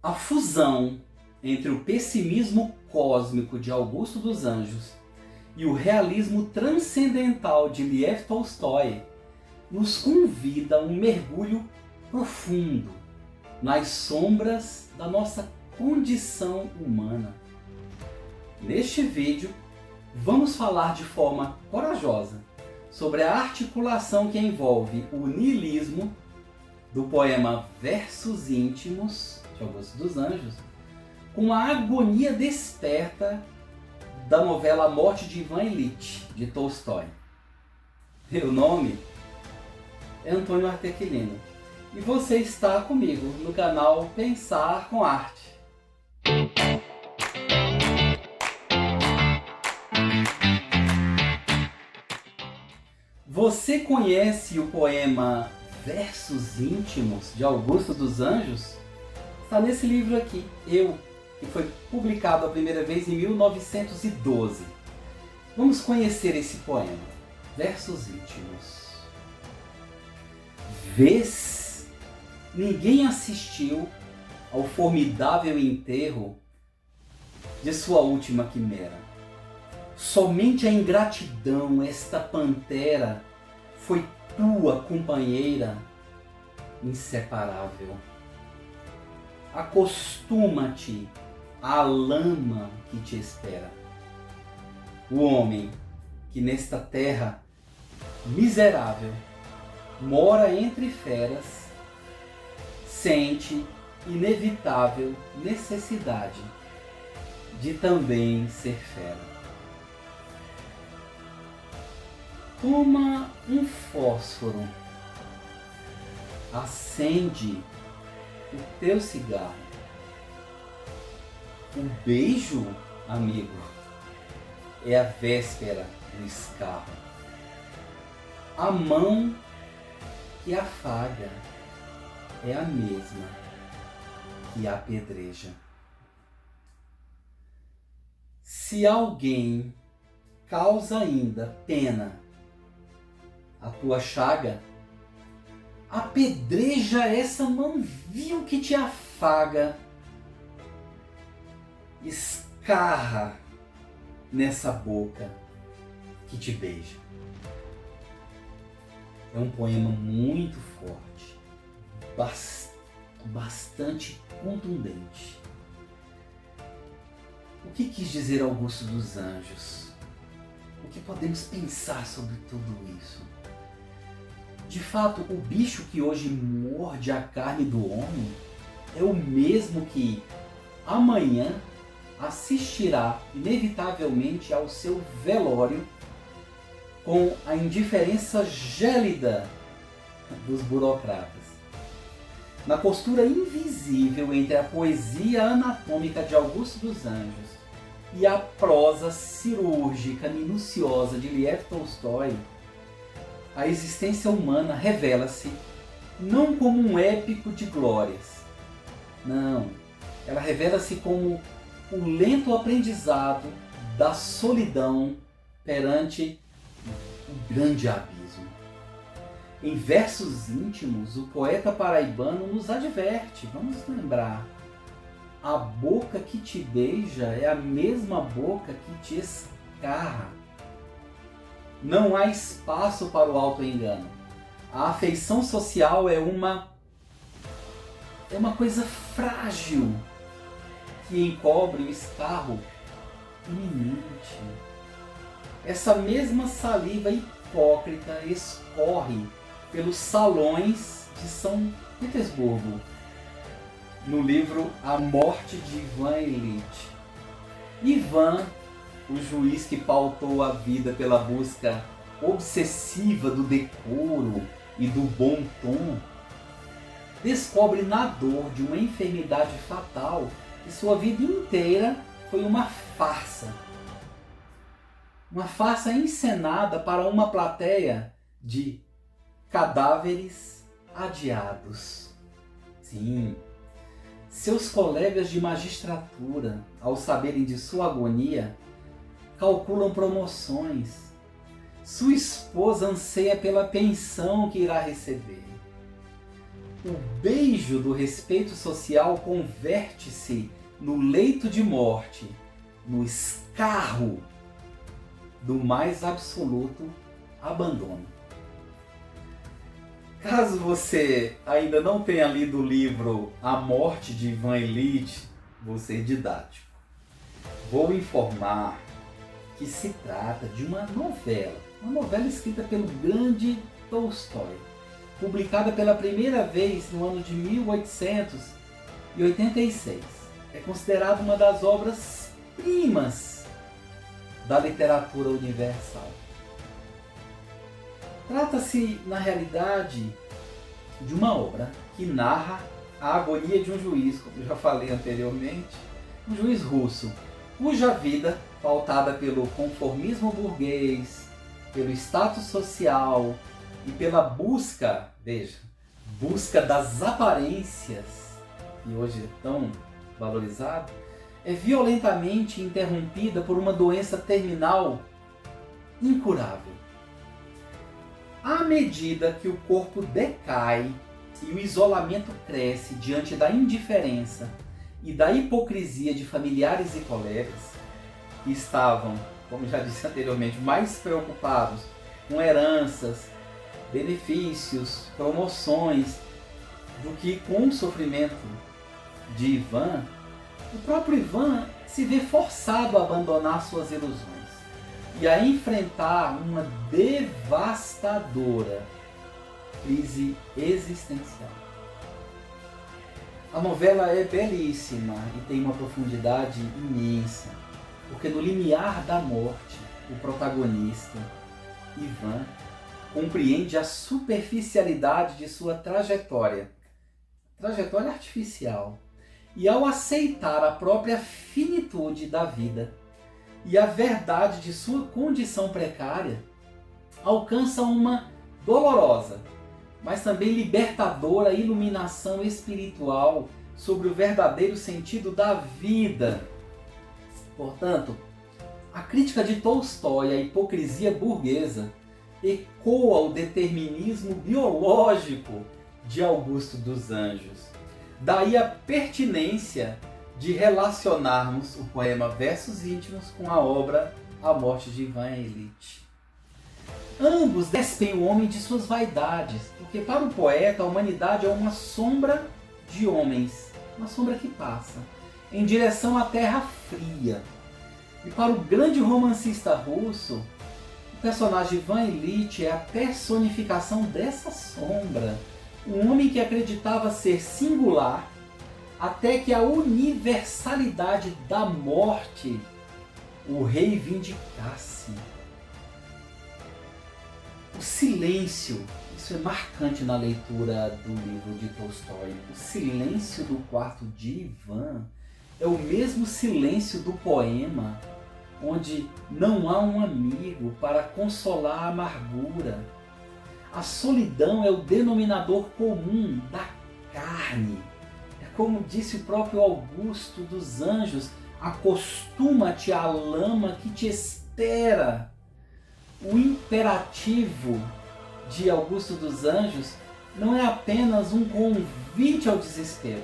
A fusão entre o pessimismo cósmico de Augusto dos Anjos e o realismo transcendental de Lev Tolstói nos convida a um mergulho profundo nas sombras da nossa condição humana. Neste vídeo, vamos falar de forma corajosa sobre a articulação que envolve o niilismo do poema Versos Íntimos, de Augusto dos Anjos, com a agonia desperta da novela A Morte de Ivan Ilitch, de Tolstói. Meu nome é Antônio Artequilino e você está comigo no canal Pensar com Arte. Você conhece o poema Versos Íntimos, de Augusto dos Anjos? Está nesse livro aqui, que foi publicado a primeira vez em 1912. Vamos conhecer esse poema, Versos Íntimos. Vês, ninguém assistiu ao formidável enterro de sua última quimera. Somente a ingratidão, esta pantera, foi tua companheira inseparável. Acostuma-te à lama que te espera. O homem que nesta terra miserável mora entre feras, sente inevitável necessidade de também ser fera. Toma um fósforo, acende o teu cigarro. O beijo, amigo, é a véspera do escarro. A mão que afaga é a mesma que apedreja. Se alguém causa ainda pena a tua chaga, apedreja essa mão vil que te afaga, escarra nessa boca que te beija. É um poema muito forte, bastante contundente. O que quis dizer Augusto dos Anjos? O que podemos pensar sobre tudo isso? De fato, o bicho que hoje morde a carne do homem é o mesmo que amanhã assistirá inevitavelmente ao seu velório com a indiferença gélida dos burocratas. Na costura invisível entre a poesia anatômica de Augusto dos Anjos e a prosa cirúrgica minuciosa de Lev Tolstói, a existência humana revela-se não como um épico de glórias. Não, ela revela-se como o lento aprendizado da solidão perante o grande abismo. Em Versos Íntimos, o poeta paraibano nos adverte, vamos lembrar, a boca que te beija é a mesma boca que te escarra. Não há espaço para o auto-engano. A afeição social é uma coisa frágil que encobre o escarro iminente. Essa mesma saliva hipócrita escorre pelos salões de São Petersburgo, no livro A Morte de Ivan Ilitch. Ivan, o juiz que pautou a vida pela busca obsessiva do decoro e do bom tom, descobre na dor de uma enfermidade fatal que sua vida inteira foi uma farsa. Uma farsa encenada para uma plateia de cadáveres adiados. Sim, seus colegas de magistratura, ao saberem de sua agonia, calculam promoções. Sua esposa anseia pela pensão que irá receber. o beijo do respeito social converte-se no leito de morte, no escarro do mais absoluto abandono. Caso você ainda não tenha lido o livro A Morte de Ivan Ilitch, vou ser didático. Vou informar que se trata de uma novela escrita pelo grande Tolstói, publicada pela primeira vez no ano de 1886. É considerada uma das obras-primas da literatura universal. Trata-se, na realidade, de uma obra que narra a agonia de um juiz, como eu já falei anteriormente, um juiz russo, cuja vida, pautada pelo conformismo burguês, pelo status social e pela busca das aparências, que hoje é tão valorizado, é violentamente interrompida por uma doença terminal incurável. À medida que o corpo decai e o isolamento cresce diante da indiferença e da hipocrisia de familiares e colegas, que estavam, como já disse anteriormente, mais preocupados com heranças, benefícios, promoções, do que com o sofrimento de Ivan, o próprio Ivan se vê forçado a abandonar suas ilusões e a enfrentar uma devastadora crise existencial. A novela é belíssima e tem uma profundidade imensa, porque no limiar da morte, o protagonista, Ivan, compreende a superficialidade de sua trajetória artificial, e ao aceitar a própria finitude da vida e a verdade de sua condição precária, alcança uma dolorosa, mas também libertadora iluminação espiritual sobre o verdadeiro sentido da vida. Portanto, a crítica de Tolstói à hipocrisia burguesa ecoa o determinismo biológico de Augusto dos Anjos. Daí a pertinência de relacionarmos o poema Versos Íntimos com a obra A Morte de Ivan Ilitch. Ambos despem o homem de suas vaidades, porque para o poeta a humanidade é uma sombra de homens, uma sombra que passa, em direção à terra fria. E para o grande romancista russo, o personagem Ivan Ilitch é a personificação dessa sombra, um homem que acreditava ser singular até que a universalidade da morte o reivindicasse. O silêncio, isso é marcante na leitura do livro de Tolstói. O silêncio do quarto de Ivan é o mesmo silêncio do poema, onde não há um amigo para consolar a amargura. A solidão é o denominador comum da carne. É como disse o próprio Augusto dos Anjos: acostuma-te à lama que te espera. O imperativo de Augusto dos Anjos não é apenas um convite ao desespero.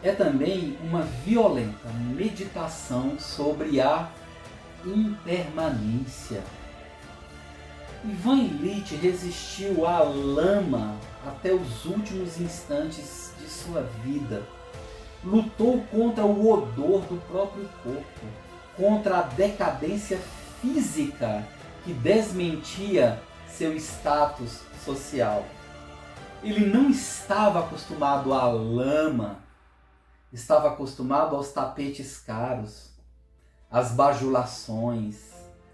É também uma violenta meditação sobre a impermanência. Ivan Ilitch resistiu à lama até os últimos instantes de sua vida. Lutou contra o odor do próprio corpo, contra a decadência física que desmentia seu status social. Ele não estava acostumado à lama, estava acostumado aos tapetes caros, às bajulações,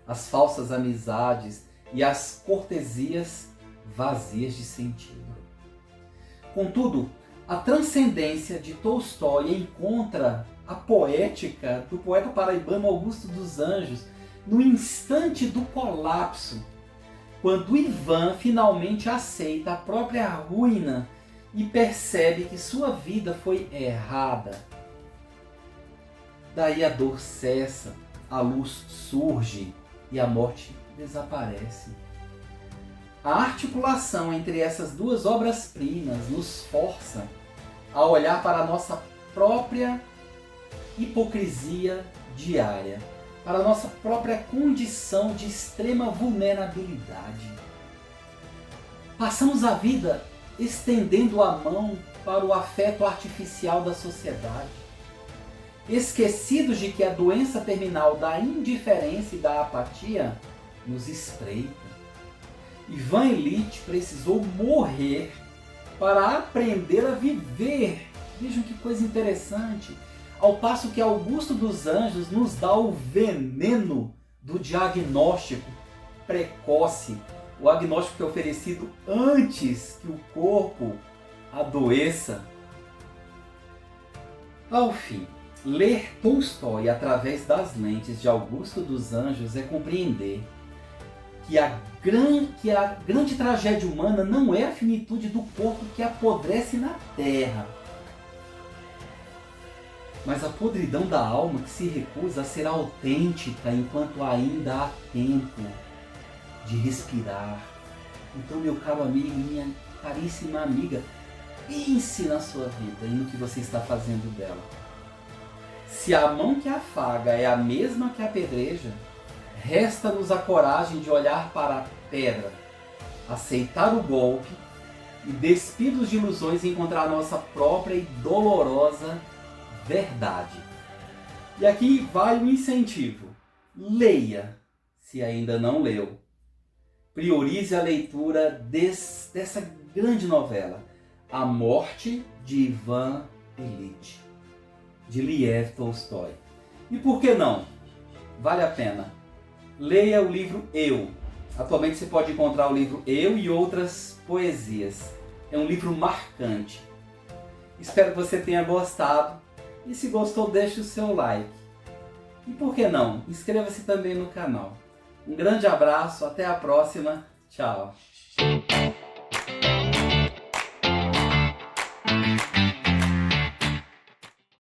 às falsas amizades e às cortesias vazias de sentido. Contudo, a transcendência de Tolstói encontra a poética do poeta paraibano Augusto dos Anjos no instante do colapso, quando Ivan finalmente aceita a própria ruína e percebe que sua vida foi errada. Daí a dor cessa, a luz surge e a morte desaparece. A articulação entre essas duas obras-primas nos força a olhar para a nossa própria hipocrisia diária, para a nossa própria condição de extrema vulnerabilidade. Passamos a vida estendendo a mão para o afeto artificial da sociedade, esquecidos de que a doença terminal da indiferença e da apatia nos espreita. Ivan Illich precisou morrer para aprender a viver. Vejam que coisa interessante. Ao passo que Augusto dos Anjos nos dá o veneno do diagnóstico precoce, o diagnóstico que é oferecido antes que o corpo adoeça. Ao fim, ler Tolstói através das lentes de Augusto dos Anjos é compreender que a grande tragédia humana não é a finitude do corpo que apodrece na terra, mas a podridão da alma que se recusa a ser autêntica enquanto ainda há tempo de respirar. Então, meu caro amigo, minha caríssima amiga, pense na sua vida e no que você está fazendo dela. Se a mão que afaga é a mesma que apedreja, resta-nos a coragem de olhar para a pedra, aceitar o golpe e, despidos de ilusões, encontrar a nossa própria e dolorosa verdade. E aqui vai o incentivo. Leia, se ainda não leu. Priorize a leitura dessa grande novela, A Morte de Ivan Illich, de Lev Tolstói. E por que não? Vale a pena. Leia o livro Eu. Atualmente você pode encontrar o livro Eu e outras poesias. É um livro marcante. Espero que você tenha gostado. E se gostou, deixe o seu like. E por que não? Inscreva-se também no canal. Um grande abraço, até a próxima. Tchau.